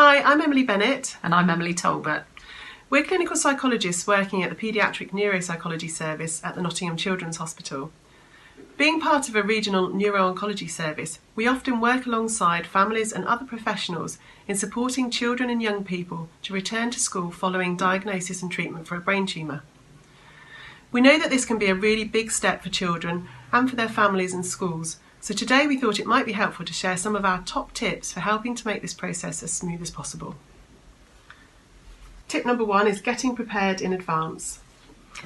Hi, I'm Emily Bennett. And I'm Emily Talbot. We're clinical psychologists working at the Paediatric Neuropsychology Service at the Nottingham Children's Hospital. Being part of a regional neuro-oncology service, we often work alongside families and other professionals in supporting children and young people to return to school following diagnosis and treatment for a brain tumour. We know that this can be a really big step for children and for their families and schools, so today we thought it might be helpful to share some of our top tips for helping to make this process as smooth as possible. Tip number 1 is getting prepared in advance.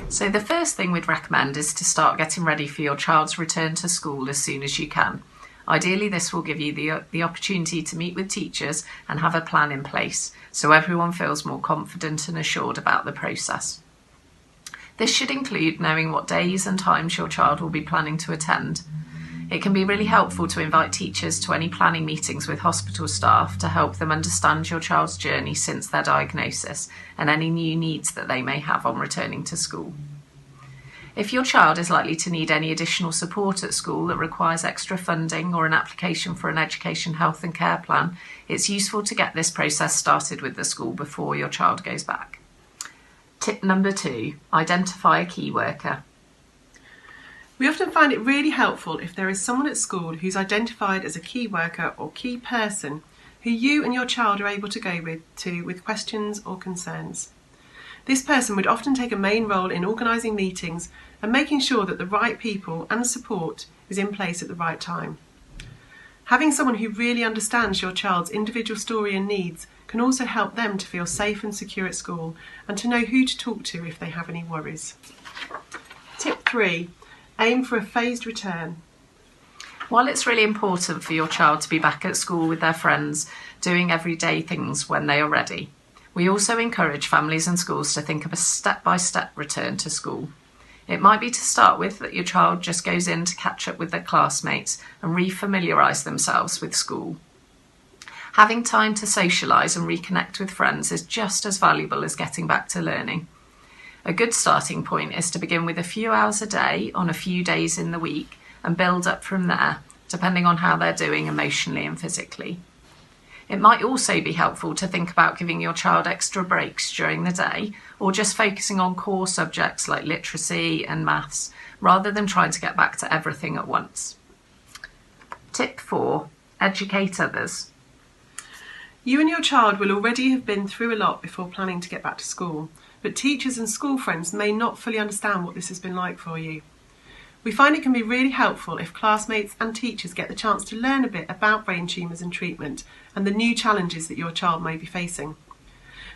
So the first thing we'd recommend is to start getting ready for your child's return to school as soon as you can. Ideally, this will give you the opportunity to meet with teachers and have a plan in place, so everyone feels more confident and assured about the process. This should include knowing what days and times your child will be planning to attend. It can be really helpful to invite teachers to any planning meetings with hospital staff to help them understand your child's journey since their diagnosis and any new needs that they may have on returning to school. If your child is likely to need any additional support at school that requires extra funding or an application for an education, health and care plan, it's useful to get this process started with the school before your child goes back. Tip number 2, identify a key worker. We often find it really helpful if there is someone at school who's identified as a key worker or key person who you and your child are able to go with questions or concerns. This person would often take a main role in organising meetings and making sure that the right people and support is in place at the right time. Having someone who really understands your child's individual story and needs can also help them to feel safe and secure at school and to know who to talk to if they have any worries. Tip 3. Aim for a phased return. While it's really important for your child to be back at school with their friends, doing everyday things when they are ready, we also encourage families and schools to think of a step-by-step return to school. It might be to start with that your child just goes in to catch up with their classmates and re-familiarise themselves with school. Having time to socialise and reconnect with friends is just as valuable as getting back to learning. A good starting point is to begin with a few hours a day on a few days in the week and build up from there, depending on how they're doing emotionally and physically. It might also be helpful to think about giving your child extra breaks during the day or just focusing on core subjects like literacy and maths rather than trying to get back to everything at once. Tip 4. Educate others. You and your child will already have been through a lot before planning to get back to school, but teachers and school friends may not fully understand what this has been like for you. We find it can be really helpful if classmates and teachers get the chance to learn a bit about brain tumours and treatment and the new challenges that your child may be facing.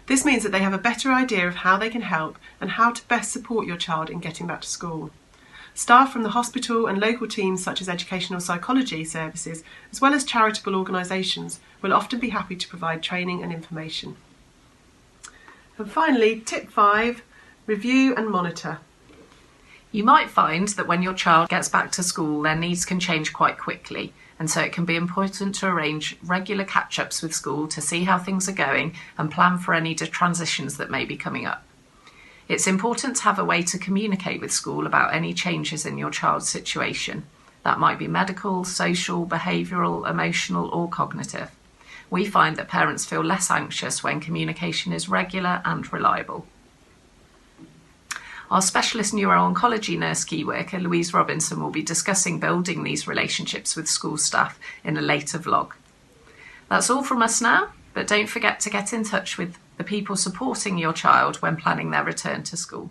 This means that they have a better idea of how they can help and how to best support your child in getting back to school. Staff from the hospital and local teams such as educational psychology services, as well as charitable organisations, will often be happy to provide training and information. And finally, tip 5, review and monitor. You might find that when your child gets back to school, their needs can change quite quickly, and so it can be important to arrange regular catch-ups with school to see how things are going and plan for any transitions that may be coming up. It's important to have a way to communicate with school about any changes in your child's situation. That might be medical, social, behavioural, emotional or cognitive. We find that parents feel less anxious when communication is regular and reliable. Our specialist neuro-oncology nurse key worker, Louise Robinson, will be discussing building these relationships with school staff in a later vlog. That's all from us now, but don't forget to get in touch with the people supporting your child when planning their return to school.